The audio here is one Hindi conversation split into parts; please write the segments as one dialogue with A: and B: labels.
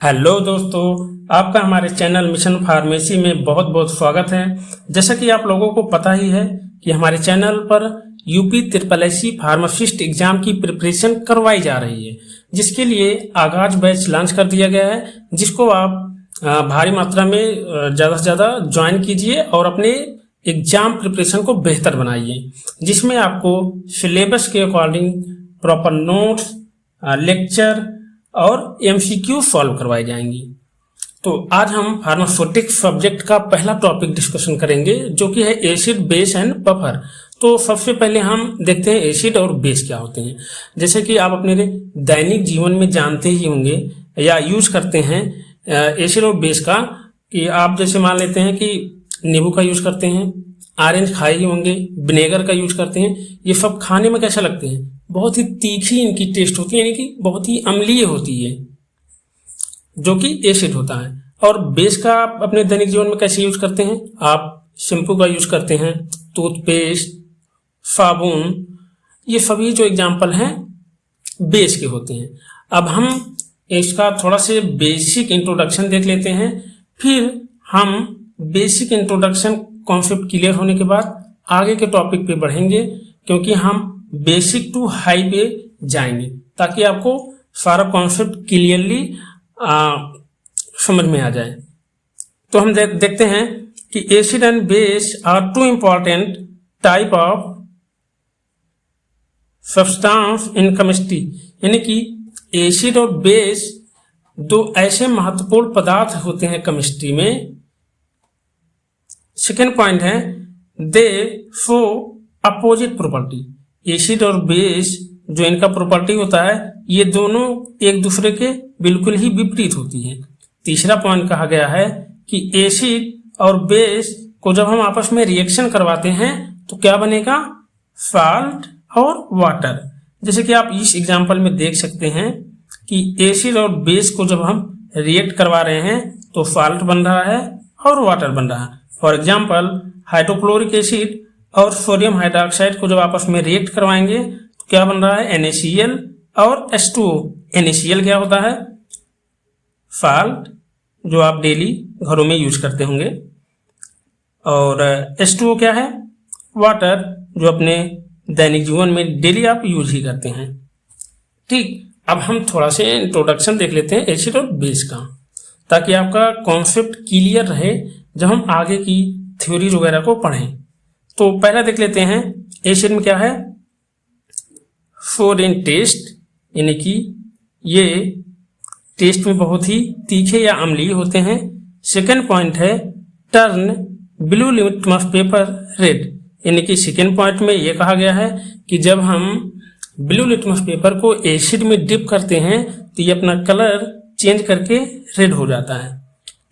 A: हेलो दोस्तों, आपका हमारे चैनल मिशन फार्मेसी में बहुत बहुत स्वागत है। जैसा कि आप लोगों को पता ही है कि हमारे चैनल पर यूपी SSSC फार्मासिस्ट एग्जाम की प्रिपरेशन करवाई जा रही है, जिसके लिए आगाज बैच लॉन्च कर दिया गया है, जिसको आप भारी मात्रा में ज़्यादा से ज़्यादा ज्वाइन कीजिए और अपने एग्जाम प्रिपरेशन को बेहतर बनाइए, जिसमें आपको सिलेबस के अकॉर्डिंग प्रॉपर नोट्स, लेक्चर और MCQ सॉल्व करवाई जाएंगी। तो आज हम फार्मास्यूटिक्स सब्जेक्ट का पहला टॉपिक डिस्कशन करेंगे, जो कि है एसिड, बेस एंड बफर। तो सबसे पहले हम देखते हैं एसिड और बेस क्या होते हैं। जैसे कि आप अपने दैनिक जीवन में जानते ही होंगे या यूज करते हैं एसिड और बेस का, कि आप जैसे मान लेते हैं कि नींबू का यूज करते हैं, ऑरेंज खाए ही होंगे, विनेगर का यूज करते हैं। ये सब खाने में कैसा लगते हैं? बहुत ही तीखी इनकी टेस्ट होती है, यानी कि बहुत ही अम्लीय होती है, जो कि एसिड होता है। और बेस का आप अपने दैनिक जीवन में कैसे यूज करते हैं? आप शैम्पू का यूज करते हैं, टूथपेस्ट, साबुन, ये सभी जो एग्जाम्पल हैं बेस के होते हैं। अब हम इसका थोड़ा से बेसिक इंट्रोडक्शन देख लेते हैं, फिर हम बेसिक इंट्रोडक्शन कॉन्सेप्ट क्लियर होने के बाद आगे के टॉपिक पे बढ़ेंगे, क्योंकि हम बेसिक टू हाई पे जाएंगे ताकि आपको सारा कॉन्सेप्ट क्लियरली समझ में आ जाए। तो हम देखते हैं कि acid and base are two important type of substance in chemistry, यानी कि एसिड और बेस दो ऐसे महत्वपूर्ण पदार्थ होते हैं केमिस्ट्री में। सेकेंड पॉइंट है दे शो अपोजिट प्रॉपर्टी। एसिड और बेस जो इनका प्रॉपर्टी होता है, ये दोनों एक दूसरे के बिल्कुल ही विपरीत होती है। तीसरा पॉइंट कहा गया है कि एसिड और बेस को जब हम आपस में रिएक्शन करवाते हैं तो क्या बनेगा? साल्ट और वाटर। जैसे कि आप इस एग्जांपल में देख सकते हैं कि एसिड और बेस को जब हम रिएक्ट करवा रहे हैं तो साल्ट बन रहा है और वाटर बन रहा है। फॉर एग्जाम्पल, हाइड्रोक्लोरिक एसिड और सोडियम हाइड्रोक्साइड को जब आपस में रिएक्ट करवाएंगे तो क्या बन रहा है? NaCl और H2O। NaCl क्या होता है? साल्ट, जो आप डेली घरों में यूज करते होंगे, और H2O क्या है? वाटर, जो अपने दैनिक जीवन में डेली आप यूज ही करते हैं। ठीक, अब हम थोड़ा से इंट्रोडक्शन देख लेते हैं एसिड और बेस का, ताकि आपका कॉन्सेप्ट क्लियर रहे जब हम आगे की थ्योरी वगैरह को पढ़ें। तो पहला देख लेते हैं एसिड में क्या है? सोर इन टेस्ट, यानी कि ये टेस्ट में बहुत ही तीखे या अम्लीय होते हैं। सेकेंड पॉइंट है turn blue litmus paper red, यानी कि सेकेंड पॉइंट में ये कहा गया है कि जब हम ब्लू लिटमस पेपर को एसिड में डिप करते हैं तो ये अपना कलर चेंज करके रेड हो जाता है।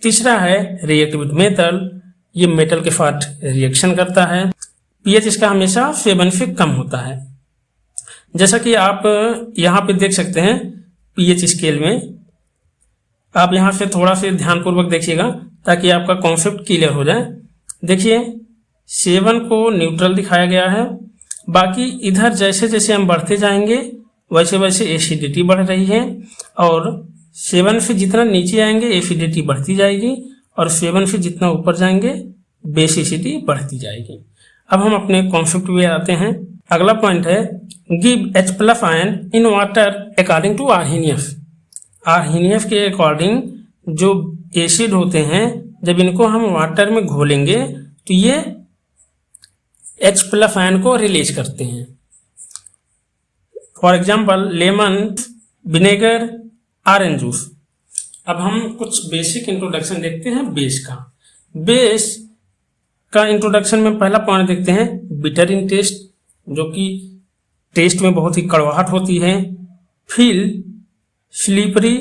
A: तीसरा है रिएक्ट विद मेटल, ये मेटल के साथ रिएक्शन करता है। पीएच इसका हमेशा 7 से कम होता है। जैसा कि आप यहाँ पे देख सकते हैं पीएच स्केल में, आप यहाँ से थोड़ा से ध्यानपूर्वक देखिएगा ताकि आपका कॉन्सेप्ट क्लियर हो जाए। देखिए 7 को न्यूट्रल दिखाया गया है, बाकी इधर जैसे जैसे हम बढ़ते जाएंगे वैसे वैसे एसिडिटी बढ़ रही है, और 7 से जितना नीचे आएंगे एसिडिटी बढ़ती जाएगी, और 7 से जितना ऊपर जाएंगे बेसिसिटी बढ़ती जाएगी। अब हम अपने कॉन्सेप्ट में आते हैं। अगला पॉइंट है give H+ ion in water according to Arrhenius. Arrhenius के अकॉर्डिंग जो एसिड होते हैं, जब इनको हम वाटर में घोलेंगे तो ये H+ आयन को रिलीज करते हैं। For example, lemon, vinegar, orange juice. अब हम कुछ बेसिक इंट्रोडक्शन देखते हैं बेस का। बेस का इंट्रोडक्शन में पहला पॉइंट देखते हैं बिटर इन टेस्ट, जो कि टेस्ट में बहुत ही कड़वाहट होती है। फिर स्लीपरी।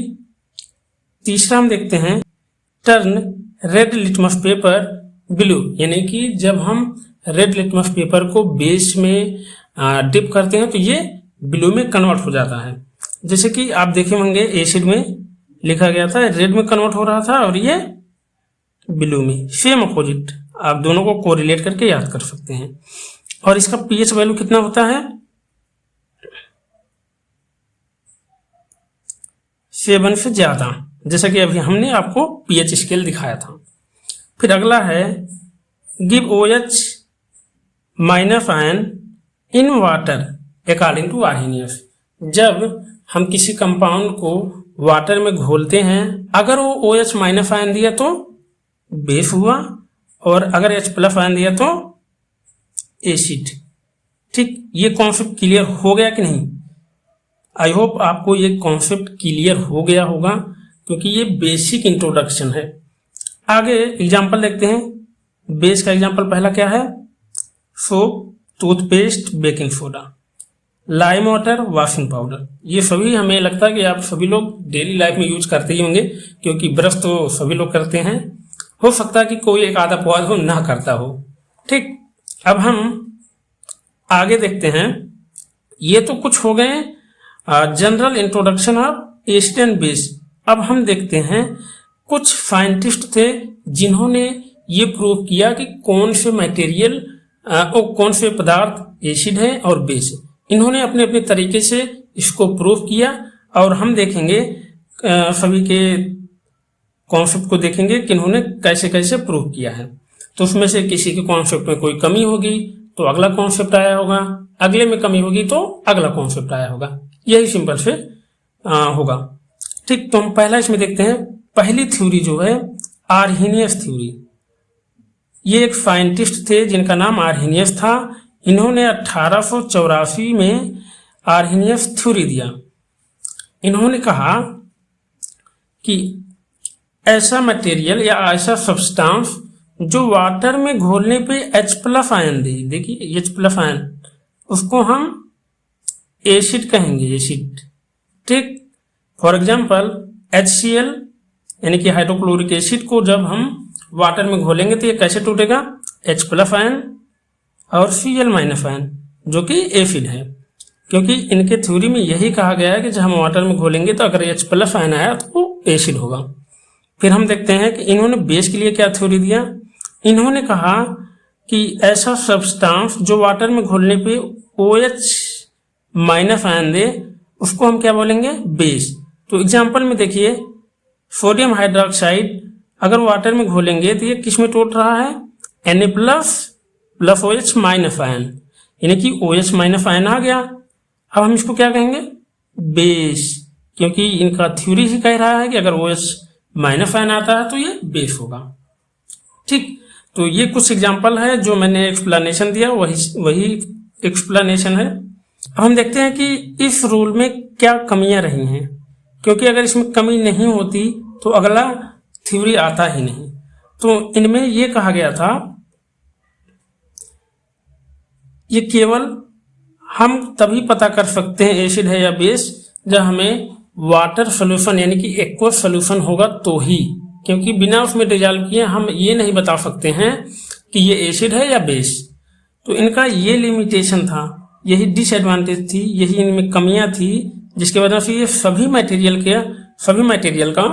A: तीसरा हम देखते हैं turn red litmus paper blue, यानी कि जब हम रेड लिटमस पेपर को बेस में डिप करते हैं तो ये ब्लू में कन्वर्ट हो जाता है। जैसे कि आप देखे होंगे एसिड में लिखा गया था रेड में कन्वर्ट हो रहा था और ये ब्लू में, सेम अपोजिट। आप दोनों को कोरिलेट करके याद कर सकते हैं। और इसका पीएच वैल्यू कितना होता है? 7 से ज्यादा, जैसा कि अभी हमने आपको pH स्केल दिखाया था। फिर अगला है give OH minus ion in water according to Arrhenius. जब हम किसी कंपाउंड को वाटर में घोलते हैं, अगर वो OH माइनस आयन दिया तो बेस हुआ, और अगर H प्लस आयन दिया तो एसिड। ठीक, ये कॉन्सेप्ट क्लियर हो गया कि नहीं? आई होप आपको ये कॉन्सेप्ट क्लियर हो गया होगा, क्योंकि ये बेसिक इंट्रोडक्शन है। आगे एग्जाम्पल देखते हैं। बेस का एग्जाम्पल पहला क्या है? Soap, toothpaste, baking soda, lime water, washing powder. ये सभी हमें लगता है कि आप सभी लोग डेली लाइफ में यूज करते ही होंगे, क्योंकि ब्रश तो सभी लोग करते हैं। हो सकता है कि कोई एक आधा पौधा हो ना करता हो। ठीक, अब हम आगे देखते हैं। ये तो कुछ हो गए general introduction of acid and base. अब हम देखते हैं कुछ साइंटिस्ट थे जिन्होंने ये प्रूव किया कि कौन से मटेरियल और कौन से पदार्थ एसिड है और बेस है। इन्होंने अपने अपने तरीके से इसको प्रूव किया, और हम देखेंगे सभी के कॉन्सेप्ट को देखेंगे कि इन्होंने कैसे कैसे प्रूव किया है। तो उसमें से किसी के कॉन्सेप्ट में कोई कमी होगी तो अगला कॉन्सेप्ट आया होगा, अगले में कमी होगी तो अगला कॉन्सेप्ट आया होगा। यही सिंपल से होगा। ठीक, तो हम पहला इसमें देखते हैं। पहली थ्योरी जो है आर्हेनियस थ्योरी। ये एक साइंटिस्ट थे जिनका नाम आर्हेनियस था। इन्होंने 1884 में आर्हेनियस थ्योरी दिया। इन्होंने कहा कि ऐसा मटेरियल या ऐसा सब्सटेंस जो वाटर में घोलने पे H प्लस आयन दे, देखिए H प्लस आयन, उसको हम एसिड कहेंगे, एसिड। ठीक, फॉर एग्जाम्पल HCl यानी कि हाइड्रोक्लोरिक एसिड को जब हम वाटर में घोलेंगे तो ये कैसे टूटेगा? H प्लस आयन और Cl माइनस आयन, जो कि एसिड है। क्योंकि इनके थ्योरी में यही कहा गया है कि जब हम वाटर में घोलेंगे तो अगर H प्लस आयन आया तो वो एसिड होगा। फिर हम देखते हैं कि इन्होंने बेस के लिए क्या थ्योरी दिया। इन्होंने कहा कि ऐसा सब्सटेंस जो वाटर में घोलने पे OH माइनस आयन दे, उसको हम क्या बोलेंगे? बेस। तो एग्जाम्पल में देखिए, सोडियम हाइड्रोक्साइड अगर वाटर में घोलेंगे तो ये किस में टूट रहा है? Na plus OH minus ion, यानी कि OH माइनस आयन आ गया। अब हम इसको क्या कहेंगे? बेस, क्योंकि इनका थ्योरी ही कह रहा है कि अगर OH माइनस आयन आता है तो ये बेस होगा। ठीक, तो ये कुछ एग्जाम्पल है जो मैंने एक्सप्लेनेशन दिया, वही एक्सप्लेनेशन है। अब हम देखते हैं कि इस रूल में क्या कमियां रही हैं, क्योंकि अगर इसमें कमी नहीं होती तो अगला थ्योरी आता ही नहीं। तो इनमें ये कहा गया था, ये केवल हम तभी पता कर सकते हैं एसिड है या बेस जब हमें वाटर सोल्यूशन यानी कि एक्वस सोल्यूशन होगा तो ही, क्योंकि बिना उसमें डिजॉल्व किए हम ये नहीं बता सकते हैं कि ये एसिड है या बेस। तो इनका ये लिमिटेशन था, यही डिसएडवांटेज थी, यही इनमें कमियां थी, जिसकी वजह से ये सभी मटेरियल का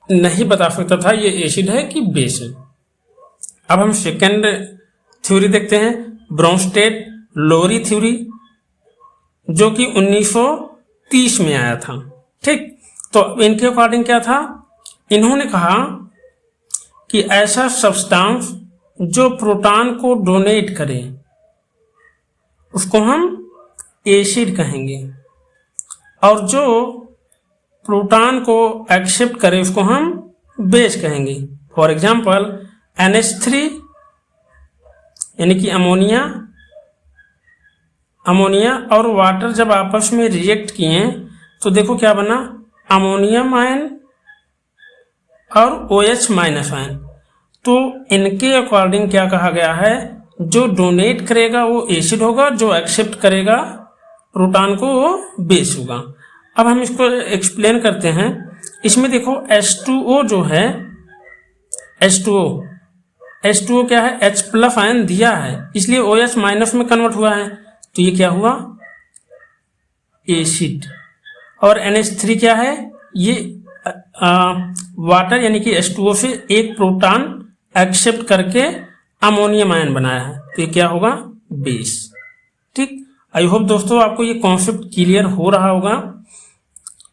A: नहीं बता सकता था ये एसिड है कि बेस है। अब हम सेकेंड थ्योरी देखते हैं, ब्रोंस्टेड लोरी थ्योरी, जो कि 1930 में आया था। ठीक, तो इनके अकॉर्डिंग क्या था? इन्होंने कहा कि ऐसा सब्सटेंस जो प्रोटॉन को डोनेट करे उसको हम एसिड कहेंगे, और जो प्रोटॉन को एक्सेप्ट करे उसको हम बेस कहेंगे। फॉर एग्जाम्पल NH3 यानी कि अमोनिया और वाटर जब आपस में रिएक्ट किए तो देखो क्या बना? अमोनियम आयन और OH माइनस आयन। तो इनके अकॉर्डिंग क्या कहा गया है? जो डोनेट करेगा वो एसिड होगा, जो एक्सेप्ट करेगा प्रोटॉन को वो बेस होगा। अब हम इसको एक्सप्लेन करते हैं। इसमें देखो H2O जो है, H2O क्या है? H प्लस आयन दिया है, इसलिए OH माइनस में कन्वर्ट हुआ है, तो ये क्या हुआ? एसिड। और NH3 क्या है? ये वाटर यानी कि H2O से एक प्रोटॉन एक्सेप्ट करके अमोनियम आयन बनाया है, तो ये क्या होगा? बेस। ठीक, आई होप दोस्तों आपको ये कॉन्सेप्ट क्लियर हो रहा होगा।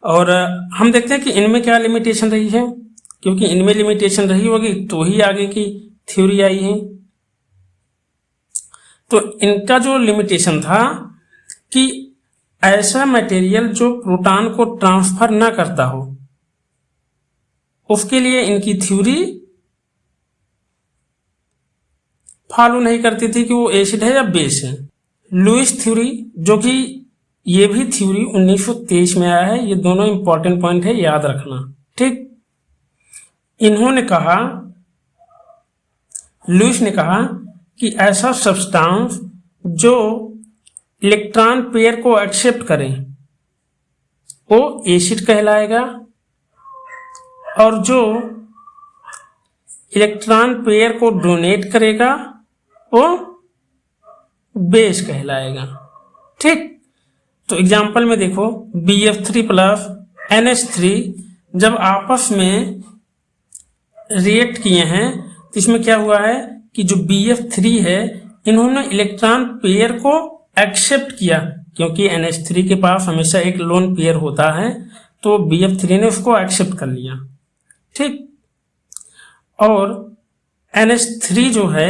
A: और हम देखते हैं कि इनमें क्या लिमिटेशन रही है, क्योंकि इनमें लिमिटेशन रही होगी तो ही आगे की थ्योरी आई है। तो इनका जो लिमिटेशन था कि ऐसा मटेरियल जो प्रोटॉन को ट्रांसफर ना करता हो, उसके लिए इनकी थ्योरी फॉलो नहीं करती थी कि वो एसिड है या बेस है। लुईस थ्योरी, जो कि ये भी थ्योरी 1923 में आया है, ये दोनों इंपॉर्टेंट पॉइंट है, याद रखना, ठीक। इन्होंने कहा, लुईस ने कहा कि ऐसा सब्सटेंस जो इलेक्ट्रॉन पेयर को एक्सेप्ट करे वो एसिड कहलाएगा, और जो इलेक्ट्रॉन पेयर को डोनेट करेगा वो बेस कहलाएगा, ठीक। तो एग्जाम्पल में देखो, BF3 प्लस NH3 जब आपस में रिएक्ट किए हैं तो इसमें क्या हुआ है कि जो BF3 है इन्होंने इलेक्ट्रॉन पेयर को एक्सेप्ट किया, क्योंकि NH3 के पास हमेशा एक लोन पेयर होता है, तो BF3 ने उसको एक्सेप्ट कर लिया, ठीक। और NH3 जो है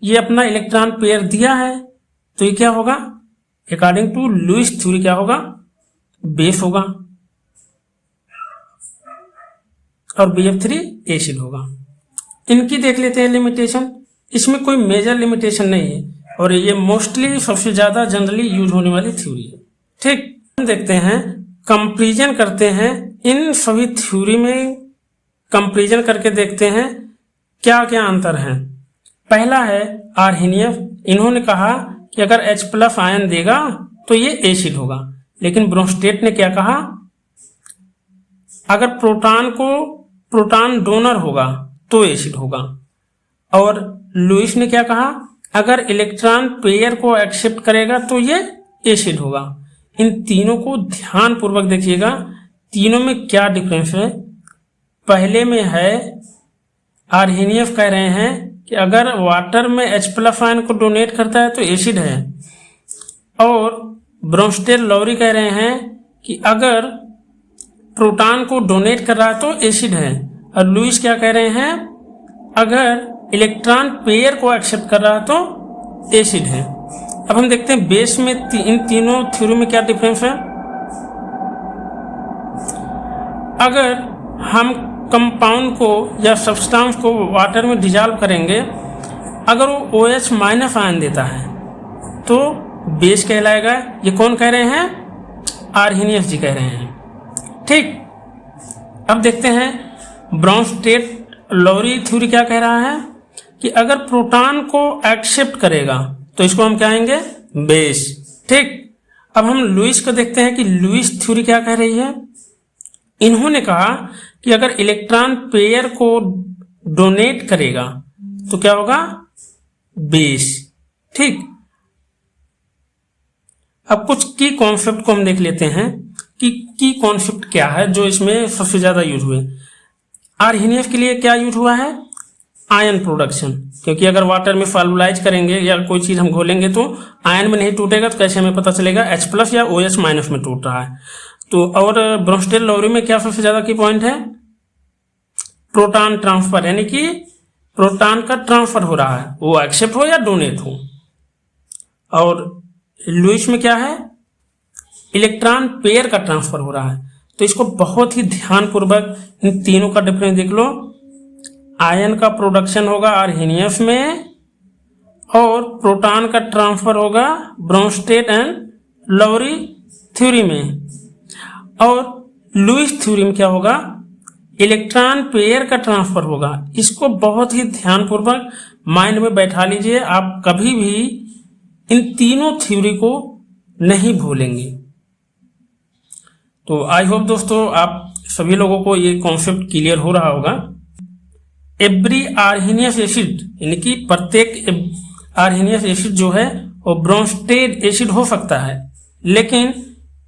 A: ये अपना इलेक्ट्रॉन पेयर दिया है, तो ये क्या होगा, अकॉर्डिंग टू लुईस थ्योरी क्या होगा, बेस होगा, और BF3 एसिड होगा। इनकी देख लेते हैं लिमिटेशन। इसमें कोई मेजर लिमिटेशन नहीं है, और ये मोस्टली सबसे ज्यादा जनरली यूज होने वाली थ्योरी है, ठीक। हम देखते हैं, कंपैरिजन करते हैं इन सभी थ्योरी में, कंपैरिजन करके देखते हैं क्या क्या अंतर है। पहला है आर्हेनियस। इन्होंने कहा कि अगर H+ आयन देगा तो ये एसिड होगा, लेकिन ब्रोंस्टेड ने क्या कहा, अगर प्रोटॉन डोनर होगा तो एसिड होगा। और लुईस ने क्या कहा, अगर इलेक्ट्रॉन पेयर को एक्सेप्ट करेगा तो ये एसिड होगा। इन तीनों को ध्यान पूर्वक देखिएगा, तीनों में क्या डिफरेंस है। पहले में है आर्हेनियस कह रहे हैं कि अगर वाटर में H+ आयन को डोनेट करता है तो एसिड है, और ब्रोंस्टेड लॉरी कह रहे हैं कि अगर प्रोटॉन को डोनेट कर रहा है तो एसिड है, और लुईस क्या कह रहे हैं, अगर इलेक्ट्रॉन पेयर को एक्सेप्ट कर रहा है तो एसिड है। अब हम देखते हैं बेस में इन तीनों थ्योरी में क्या डिफरेंस है। अगर हम कंपाउंड को या सब्सटेंस को वाटर में डिजॉल्व करेंगे, अगर वो OH- आयन देता है तो बेस कहलाएगा। ये कौन कह रहे हैं, आर्हेनियस जी कह रहे हैं, ठीक। अब देखते हैं ब्रोंस्टेड लॉरी थ्योरी क्या कह रहा है कि अगर प्रोटॉन को एक्सेप्ट करेगा तो इसको हम कहेंगे बेस, ठीक। अब हम लुईस को देखते हैं कि लुईस थ्योरी क्या कह रही है। इन्होंने कहा कि अगर इलेक्ट्रॉन पेयर को डोनेट करेगा तो क्या होगा, बेस, ठीक। अब कुछ की कॉन्सेप्ट को हम देख लेते हैं कि की कॉन्सेप्ट क्या है जो इसमें सबसे ज्यादा यूज हुए। आर्हेनियस के लिए क्या यूज हुआ है, आयन प्रोडक्शन, क्योंकि अगर वाटर में सॉल्युलाइज करेंगे या कोई चीज हम घोलेंगे तो आयन में नहीं टूटेगा, तो कैसे हमें पता चलेगा H+ या OH- में टूट रहा है। तो और ब्रोंस्टेड लॉरी में क्या सबसे ज्यादा की पॉइंट है, प्रोटॉन ट्रांसफर, यानी कि प्रोटॉन का ट्रांसफर हो रहा है, वो एक्सेप्ट हो या डोनेट हो। और लुईस में क्या है, इलेक्ट्रॉन पेयर का ट्रांसफर हो रहा है। तो इसको बहुत ही ध्यानपूर्वक इन तीनों का डिफरेंस देख लो। आयन का प्रोडक्शन होगा आर्हेनियस में, और प्रोटॉन का ट्रांसफर होगा ब्रोंस्टेड एंड लॉरी थ्योरी में। और लुईस थ्योरी में क्या होगा, इलेक्ट्रॉन पेयर का ट्रांसफर होगा। इसको बहुत ही ध्यानपूर्वक माइंड में बैठा लीजिए, आप कभी भी इन तीनों थ्योरी को नहीं भूलेंगे। तो आई होप दोस्तों आप सभी लोगों को ये कॉन्सेप्ट क्लियर हो रहा होगा। एवरी आर्हेनियस एसिड, यानी कि प्रत्येक आर्हेनियस एसिड जो है वो ब्रोंस्टेड एसिड हो सकता है, लेकिन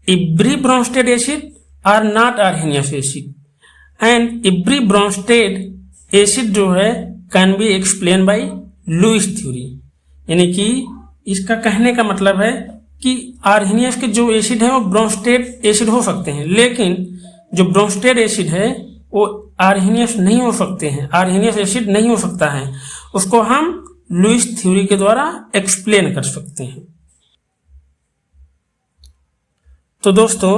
A: every Bronsted acid are not Arrhenius acid, and every Bronsted acid जो है can be explain by Lewis theory. यानी कि इसका कहने का मतलब है कि आर्सेनियस के जो एसिड है वो ब्रोंस्टेड एसिड हो सकते हैं, लेकिन जो ब्रोंस्टेड एसिड है वो आर्सेनियस नहीं हो सकते हैं, आर्सेनियस एसिड नहीं हो सकता है। उसको हम लुईस थ्योरी के द्वारा एक्सप्लेन कर सकते हैं। तो दोस्तों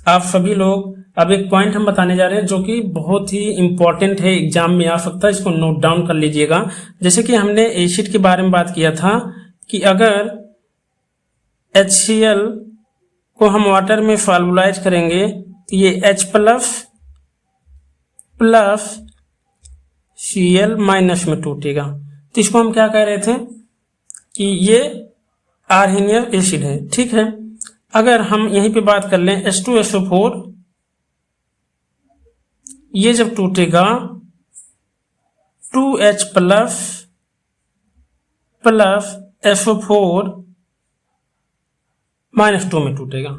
A: आप सभी लोग, अब एक पॉइंट हम बताने जा रहे हैं जो कि बहुत ही इंपॉर्टेंट है, एग्जाम में आ सकता है, इसको नोट डाउन कर लीजिएगा। जैसे कि हमने एसिड के बारे में बात किया था कि अगर HCl को हम वाटर में सॉल्युलाइज करेंगे तो ये H प्लस Cl माइनस में टूटेगा। तो इसको हम क्या कह रहे थे कि ये आर्सेनियस एसिड है, ठीक है। अगर हम यहीं पे बात कर लें H2SO4, ये जब टूटेगा 2H प्लस SO4 -2 में टूटेगा।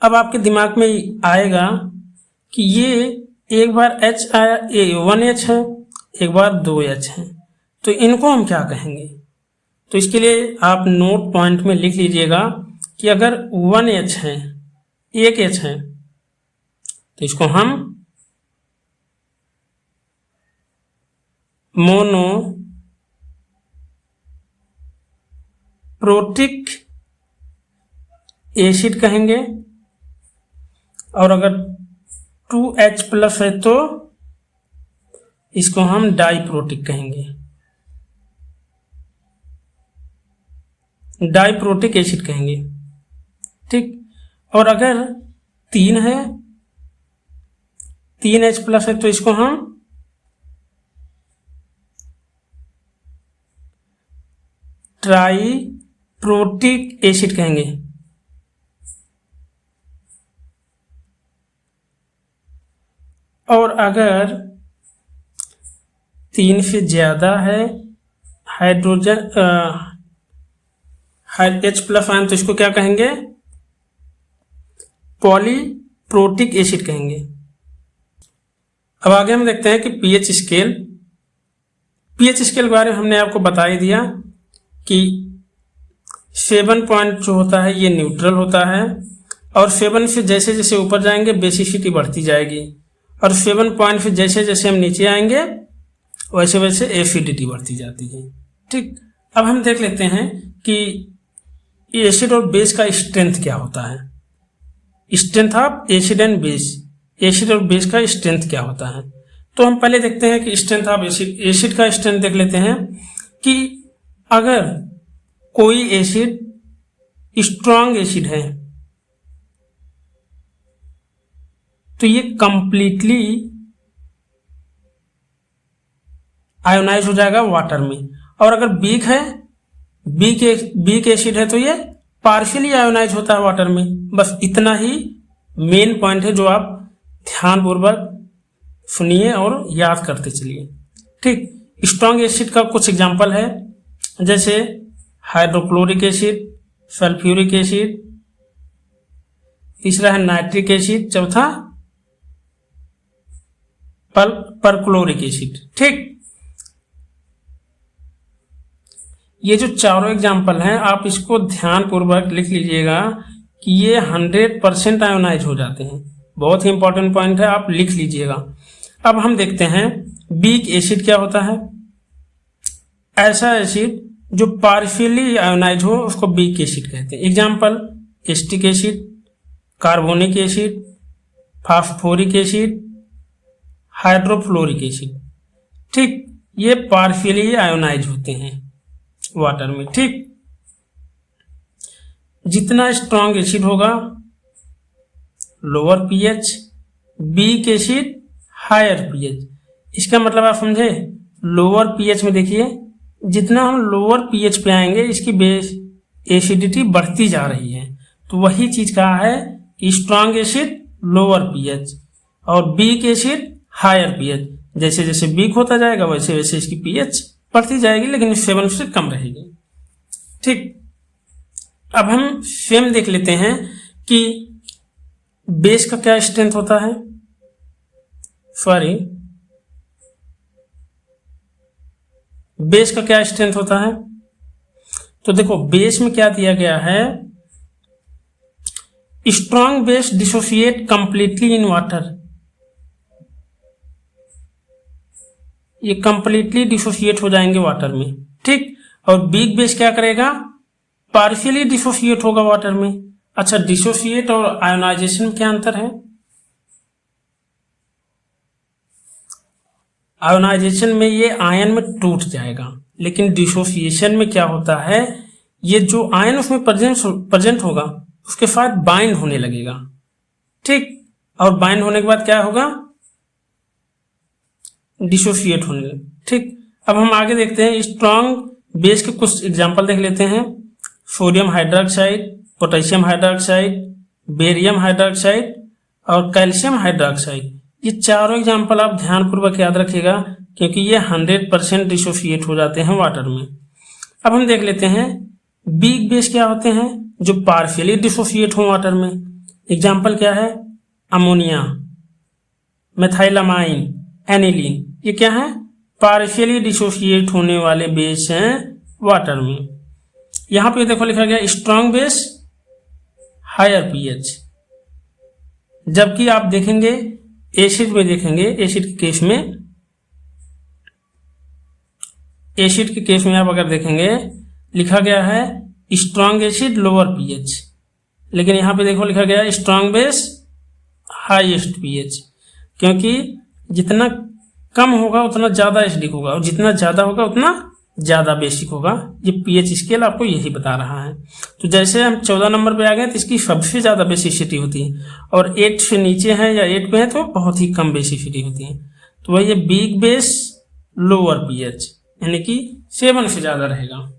A: अब आपके दिमाग में आएगा कि ये एक बार H आया, 1H है, एक बार 2H है, तो इनको हम क्या कहेंगे? तो इसके लिए आप नोट पॉइंट में लिख लीजिएगा कि अगर 1H है, एक H है, तो इसको हम मोनोप्रोटिक एसिड कहेंगे, और अगर 2H प्लस है तो इसको हम डाइप्रोटिक कहेंगे, डाइप्रोटिक एसिड कहेंगे, ठीक। और अगर 3 है, 3H प्लस है तो इसको हम ट्राइप्रोटिक एसिड कहेंगे। और अगर 3 से ज्यादा है हाइड्रोजन H प्लस आयन, तो इसको क्या कहेंगे? पॉलीप्रोटिक एसिड कहेंगे। अब आगे हम देखते हैं कि पीएच स्केल के बारे में हमने आपको बता ही दिया कि 7 पॉइंट जो होता है ये न्यूट्रल होता है, और 7 से जैसे जैसे ऊपर जाएंगे बेसिसिटी बढ़ती जाएगी, और 7 पॉइंट से जैसे जैसे हम नीचे आएंगे वैसे वैसे एसिडिटी बढ़ती जाती है, ठीक। अब हम देख लेते हैं कि एसिड और बेस का स्ट्रेंथ क्या होता है, strength of acid and base, acid और बेस का स्ट्रेंथ क्या होता है। तो हम पहले देखते हैं कि स्ट्रेंथ ऑफ एसिड का स्ट्रेंथ देख लेते हैं कि अगर कोई एसिड स्ट्रॉन्ग एसिड है तो ये कंप्लीटली आयोनाइज हो जाएगा वाटर में, और अगर वीक है, वीक एसिड है तो ये पार्शियली आयोनाइज होता है वाटर में। बस इतना ही मेन पॉइंट है जो आप ध्यानपूर्वक सुनिए और याद करते चलिए, ठीक। स्ट्रॉन्ग एसिड का कुछ एग्जांपल है, जैसे हाइड्रोक्लोरिक एसिड, सल्फ्यूरिक एसिड, तीसरा है नाइट्रिक एसिड, चौथा परक्लोरिक एसिड, ठीक। ये जो चारों एग्जाम्पल हैं आप इसको ध्यानपूर्वक लिख लीजिएगा कि ये 100% आयोनाइज हो जाते हैं। बहुत ही इंपॉर्टेंट पॉइंट है, आप लिख लीजिएगा। अब हम देखते हैं वीक एसिड क्या होता है। ऐसा एसिड जो पार्शियली आयोनाइज हो उसको वीक एसिड कहते हैं। Example acetic acid, carbonic acid, phosphoric acid, hydrofluoric acid, ठीक। ये पार्शियली आयोनाइज होते हैं वाटर में, ठीक। जितना स्ट्रॉन्ग एसिड होगा lower pH, weak acid higher pH. इसका मतलब आप समझे, लोअर पीएच में देखिए जितना हम लोअर पीएच पे आएंगे इसकी बेस एसिडिटी बढ़ती जा रही है। तो वही चीज कहा है कि स्ट्रॉन्ग एसिड लोअर पीएच और वीक एसिड हायर पीएच। जैसे जैसे वीक होता जाएगा वैसे वैसे इसकी पीएच बढ़ती जाएगी, लेकिन 7 से कम रहेगी, ठीक। अब हम सेम देख लेते हैं कि बेस का क्या स्ट्रेंथ होता है। बेस का क्या स्ट्रेंथ होता है। तो देखो बेस में क्या दिया गया है strong base dissociate completely in water, ये कंप्लीटली डिसोसिएट हो जाएंगे वाटर में, ठीक। और वीक बेस क्या करेगा, पार्शियली डिसोसिएट होगा वाटर में। अच्छा, डिसोसिएट और आयोनाइजेशन में क्या अंतर है? आयोनाइजेशन में ये आयन में टूट जाएगा, लेकिन डिसोसिएशन में क्या होता है, ये जो आयन उसमें प्रेजेंट होगा उसके साथ बाइंड होने लगेगा, ठीक। और बाइंड होने के बाद क्या होगा, डिसोसिएट होने लगे, ठीक। अब हम आगे देखते हैं, स्ट्रॉन्ग बेस के कुछ एग्जांपल देख लेते हैं। Sodium hydroxide, potassium hydroxide, barium hydroxide और कैल्शियम हाइड्रोक्साइड। ये चारों एग्जांपल आप ध्यानपूर्वक याद रखिएगा, क्योंकि ये 100% डिसोसिएट हो जाते हैं वाटर में। अब हम देख लेते हैं वीक बेस क्या होते हैं, जो पार्शियली डिसोसिएट हो वाटर में। एग्जाम्पल क्या है, अमोनिया, मेथाइलामाइन, एनिलीन, ये क्या है, पार्शियली डिसोसिएट होने वाले बेस हैं वाटर में। यहां पे देखो लिखा गया स्ट्रॉन्ग बेस हायर पीएच, जबकि आप देखेंगे एसिड में, देखेंगे एसिड के केस में, एसिड के केस में आप अगर देखेंगे लिखा गया है स्ट्रॉन्ग एसिड लोअर पीएच, लेकिन यहां पे देखो लिखा गया है स्ट्रॉन्ग बेस हाईएस्ट पीएच, क्योंकि जितना कम होगा उतना ज्यादा एसिडिक होगा और जितना ज्यादा होगा उतना ज्यादा बेसिक होगा। ये पीएच स्केल आपको यही बता रहा है। तो जैसे हम 14 नंबर पे आ गए तो इसकी सबसे ज्यादा बेसिसिटी होती है, और 8 से नीचे है या 8 पे है तो बहुत ही कम बेसिसिटी होती है। तो वही ये वीक बेस लोअर पीएच, यानी कि 7 से ज्यादा रहेगा।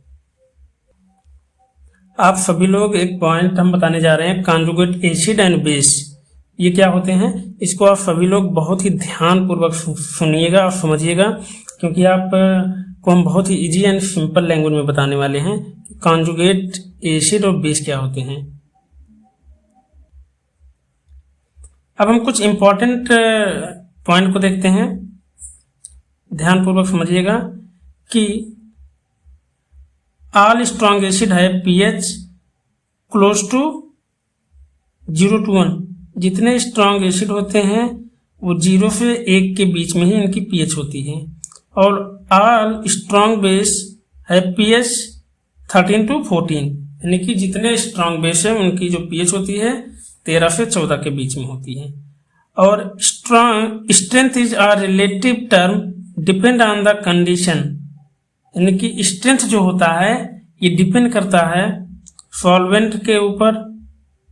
A: आप सभी लोग एक पॉइंट हम बताने जा रहे हैं, कॉन्जुगेट एसिड एंड बेस, ये क्या होते हैं, इसको आप सभी लोग बहुत ही ध्यानपूर्वक सुनिएगा और समझिएगा, क्योंकि आप को हम बहुत ही इजी एंड सिंपल लैंग्वेज में बताने वाले हैं कि कॉन्जुगेट एसिड और बेस क्या होते हैं। अब हम कुछ इंपॉर्टेंट पॉइंट को देखते हैं, ध्यानपूर्वक समझिएगा कि ऑल स्ट्रॉन्ग एसिड है पीएच क्लोज टू 0 to 1। जितने स्ट्रॉन्ग एसिड होते हैं वो 0 से 1 के बीच में ही इनकी पीएच होती है, और ऑल स्ट्रॉन्ग बेस है पीएच 13 to 14, यानी कि जितने स्ट्रॉन्ग बेस है उनकी जो पीएच होती है 13 से 14 के बीच में होती है। और strong strength is a relative term depend on the condition, यानी कि स्ट्रेंथ जो होता है ये डिपेंड करता है सॉल्वेंट के ऊपर,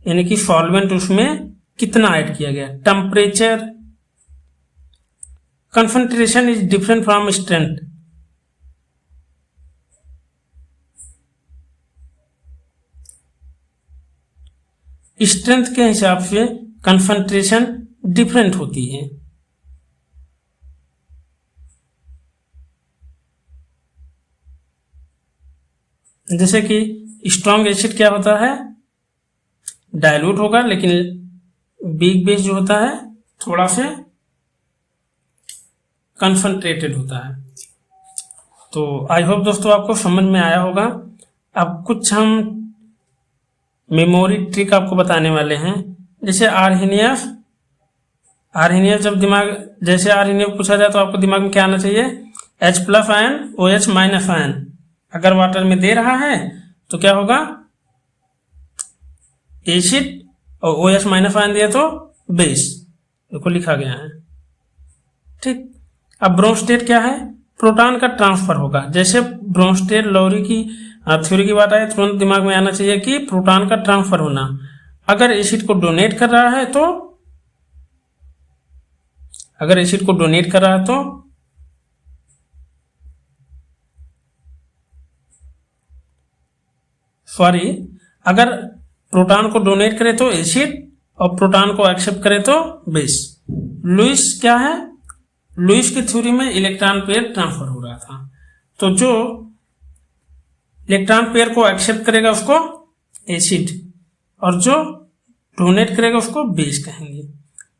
A: यानी कि सॉल्वेंट उसमें कितना ऐड किया गया, temperature, concentration is different from strength. Strength के हिसाब से कंसंट्रेशन डिफरेंट होती है। जैसे कि स्ट्रॉन्ग एसिड क्या होता है, डाइल्यूट होगा, लेकिन वीक बेस जो होता है थोड़ा से कंसंट्रेटेड होता है। तो आई होप दोस्तों आपको समझ में आया होगा। अब कुछ हम मेमोरी ट्रिक आपको बताने वाले हैं। जैसे आर्हीनियस जब दिमाग, जैसे आर्हीनियस पूछा जाए तो आपको दिमाग में क्या आना चाहिए, H+ आयन OH- आयन। अगर वाटर में दे रहा है तो क्या होगा, एसिड, और OH- आयन दिया तो बेस, देखो लिखा गया है, ठीक। अब ब्रोंस्टेट क्या है, प्रोटॉन का ट्रांसफर होगा। जैसे ब्रोंस्टेट लॉरी की थ्योरी की बात आए तुरंत दिमाग में आना चाहिए कि प्रोटॉन का ट्रांसफर होना। अगर एसिड को डोनेट कर रहा है तो, अगर एसिड को डोनेट कर रहा है तो सॉरी, अगर प्रोटॉन को डोनेट करे तो एसिड और प्रोटॉन को एक्सेप्ट करे तो बेस। लुईस क्या है, लुईस की थ्योरी में इलेक्ट्रॉन पेयर ट्रांसफर हो रहा था, तो जो इलेक्ट्रॉन पेयर को एक्सेप्ट करेगा उसको एसिड, और जो डोनेट करेगा उसको बेस कहेंगे।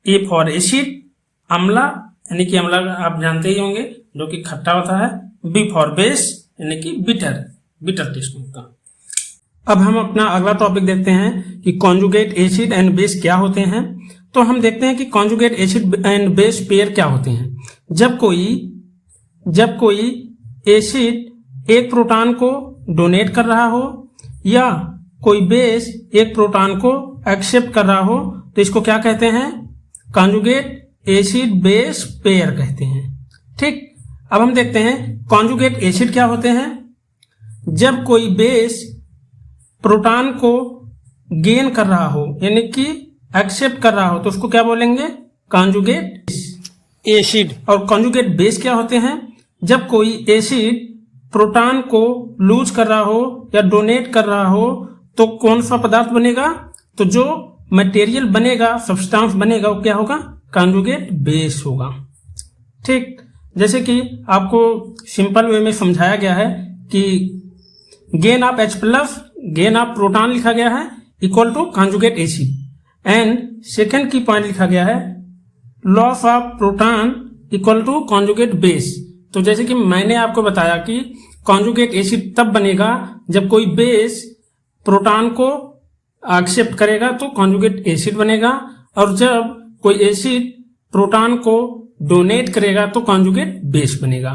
A: ए फॉर एसिड, अम्ला, यानी कि अम्ला आप जानते ही होंगे जो कि खट्टा होता है। बी फॉर बेस, यानी कि बिटर टेस्ट होता है। अब हम अपना अगला टॉपिक देखते हैं कि कॉन्जुगेट एसिड एंड बेस क्या होते हैं। तो हम देखते हैं कि conjugate acid and base pair क्या होते हैं। जब कोई एसिड एक प्रोटॉन को डोनेट कर रहा हो या कोई बेस एक प्रोटॉन को एक्सेप्ट कर रहा हो तो इसको क्या कहते हैं, कॉन्जुगेट एसिड बेस पेयर कहते हैं। ठीक, अब हम देखते हैं कॉन्जुगेट एसिड क्या होते हैं। जब कोई बेस प्रोटॉन को गेन कर रहा हो यानी कि एक्सेप्ट कर रहा हो तो उसको क्या बोलेंगे, कॉन्जुगेट एसिड। और कॉन्जुगेट बेस क्या होते हैं, जब कोई एसिड प्रोटॉन को लूज कर रहा हो या डोनेट कर रहा हो तो कौन सा पदार्थ बनेगा, तो जो मटेरियल बनेगा, सब्सटेंस बनेगा वो क्या होगा, कॉन्जुगेट बेस होगा। ठीक, जैसे कि आपको सिंपल वे में समझाया गया है कि gain of H plus, gain of proton लिखा गया है equal to conjugate acid and second की पॉइंट लिखा गया है loss of proton equal to conjugate base. तो जैसे कि मैंने आपको बताया कि कॉन्जुगेट एसिड तब बनेगा जब कोई बेस प्रोटॉन को एक्सेप्ट करेगा तो कॉन्जुगेट एसिड बनेगा, और जब कोई एसिड प्रोटॉन को डोनेट करेगा तो कॉन्जुगेट बेस बनेगा।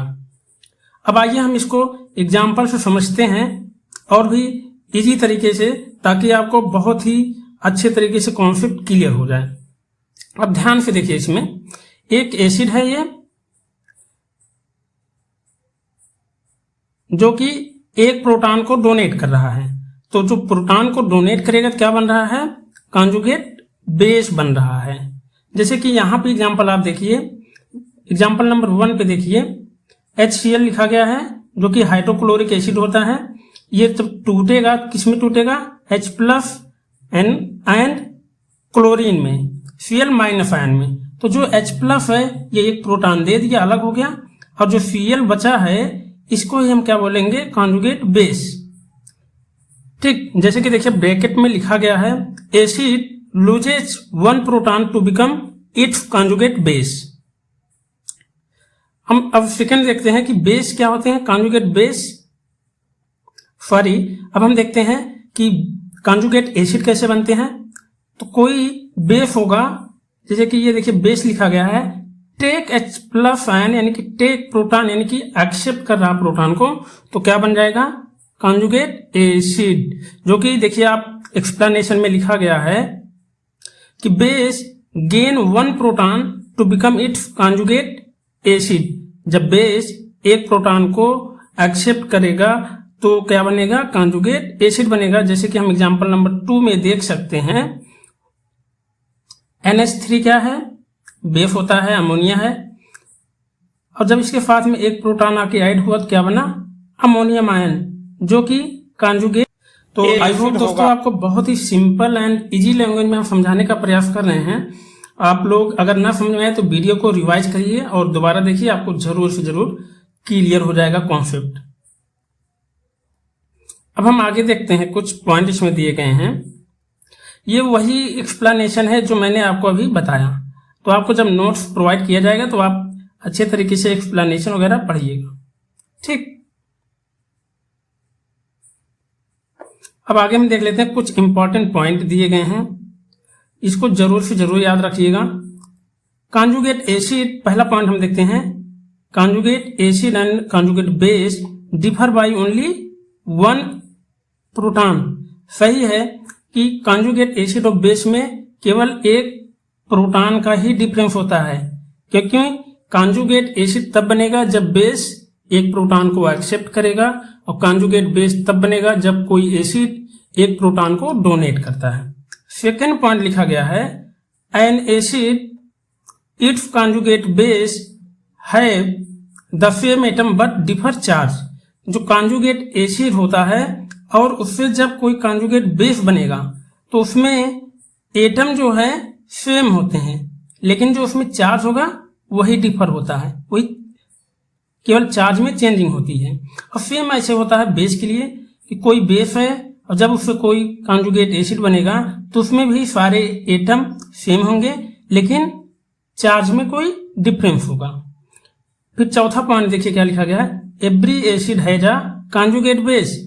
A: अब आइए हम इसको एग्जाम्पल से समझते हैं और भी इजी तरीके से, ताकि आपको बहुत ही अच्छे तरीके से कॉन्सेप्ट क्लियर हो जाए। अब ध्यान से देखिए, इसमें एक एसिड है ये जो कि एक प्रोटॉन को डोनेट कर रहा है, तो जो प्रोटॉन को डोनेट करेगा तो क्या बन रहा है, कॉन्जुगेट बेस बन रहा है। जैसे कि यहां पे एग्जाम्पल आप देखिए, एग्जाम्पल नंबर 1 पे देखिए HCl लिखा गया है जो कि हाइड्रोक्लोरिक एसिड होता है। ये जब टूटेगा किसमें टूटेगा, H प्लस एंड क्लोरीन में, Cl माइनस आयन में। तो जो H प्लस है ये एक प्रोटॉन दे दिया, अलग हो गया, और जो Cl बचा है इसको ही हम क्या बोलेंगे, कॉन्जुगेट बेस। ठीक, जैसे कि देखिए ब्रैकेट में लिखा गया है acid loses one proton to become its conjugate base. हम अब सेकंड देखते हैं कि बेस क्या होते हैं, कॉन्जुगेट बेस, सॉरी, अब हम देखते हैं कि कॉन्जुगेट एसिड कैसे बनते हैं। तो कोई बेस होगा, जैसे कि ये देखिए बेस लिखा गया है टेक H प्लस आयन यानी कि टेक प्रोटॉन यानी कि एक्सेप्ट कर रहा प्रोटॉन को, तो क्या बन जाएगा, कॉन्जुगेट एसिड। जो कि देखिए आप एक्सप्लेनेशन में लिखा गया है कि base gain one proton to become its conjugate acid. जब बेस एक प्रोटॉन को एक्सेप्ट करेगा तो क्या बनेगा, कॉन्जुगेट एसिड बनेगा। जैसे कि हम एग्जांपल नंबर 2 में देख सकते हैं NH3 क्या है, बेस होता है, अमोनिया है, और जब इसके साथ में एक प्रोटॉन आके ऐड हुआ तो क्या बना, अमोनियम आयन, जो कि कॉन्जुगेट। तो आई होप दोस्तों आपको बहुत ही सिंपल एंड इजी लैंग्वेज में हम समझाने का प्रयास कर रहे हैं। आप लोग अगर ना समझ में आए तो वीडियो को रिवाइज करिए और दोबारा देखिए, आपको जरूर से जरूर क्लियर हो जाएगा कॉन्सेप्ट। अब हम आगे देखते हैं, कुछ पॉइंट इसमें दिए गए हैं। ये वही एक्सप्लेनेशन है जो मैंने आपको अभी बताया। तो आपको जब नोट्स प्रोवाइड किया जाएगा तो आप अच्छे तरीके से एक्सप्लेनेशन वगैरह पढ़िएगा। ठीक, अब आगे हम देख लेते हैं, कुछ इंपॉर्टेंट पॉइंट दिए गए हैं, इसको जरूर से जरूर याद रखिएगा। कॉन्जुगेट एसिड, पहला पॉइंट हम देखते हैं, conjugate acid and conjugate base differ by only one proton. सही है कि कॉन्जुगेट एसिड और बेस में केवल एक प्रोटॉन का ही डिफरेंस होता है, क्योंकि कॉन्जुगेट एसिड तब बनेगा जब बेस एक प्रोटॉन को एक्सेप्ट करेगा, और कॉन्जुगेट बेस तब बनेगा जब कोई एसिड एक प्रोटॉन को डोनेट करता है। सेकेंड पॉइंट लिखा गया है N acid it's conjugate base have the same atom but differ charge. जो कॉन्जुगेट एसिड होता है और उससे जब कोई कॉन्जुगेट बेस बनेगा तो उसमें एटम जो है सेम होते हैं, लेकिन जो उसमें चार्ज होगा वही डिफर होता है, वही केवल चार्ज में चेंजिंग होती है। और सेम ऐसे होता है बेस के लिए कि कोई बेस है और जब उससे कोई कॉन्जुगेट एसिड बनेगा तो उसमें भी सारे एटम सेम होंगे, लेकिन चार्ज में कोई डिफरेंस होगा। फिर चौथा पॉइंट देखिए क्या लिखा गया है, every acid has a conjugate base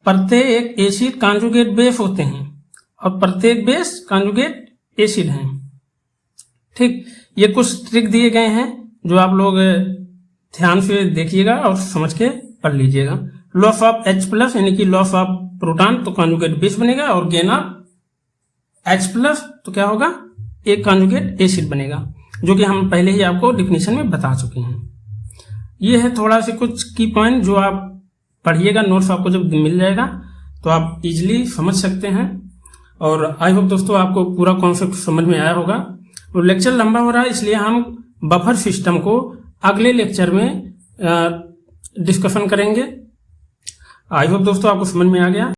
A: प्रत्येक एसिड कॉन्जुगेट बेस होते हैं और प्रत्येक बेस कॉन्जुगेट एसिड हैं। ठीक, ये कुछ ट्रिक दिए गए हैं जो आप लोग ध्यान से देखिएगा और समझ के पढ़ लीजिएगा। लॉस ऑफ H+ यानी कि लॉस ऑफ प्रोटॉन तो कॉन्जुगेट बेस बनेगा, और गेन ऑफ H+ तो क्या होगा, एक कॉन्जुगेट एसिड बनेगा, जो कि हम पहले ही आपको डिफिनीशन में बता चुके हैं। ये है थोड़ा से कुछ की पॉइंट जो आप पढ़िएगा, नोट्स आपको जब मिल जाएगा तो आप इजीली समझ सकते हैं। और आई होप दोस्तों आपको पूरा कॉन्सेप्ट समझ में आया होगा। तो लेक्चर लंबा हो रहा है, इसलिए हम बफर सिस्टम को अगले लेक्चर में डिस्कशन करेंगे। आई होप दोस्तों आपको समझ में आ गया।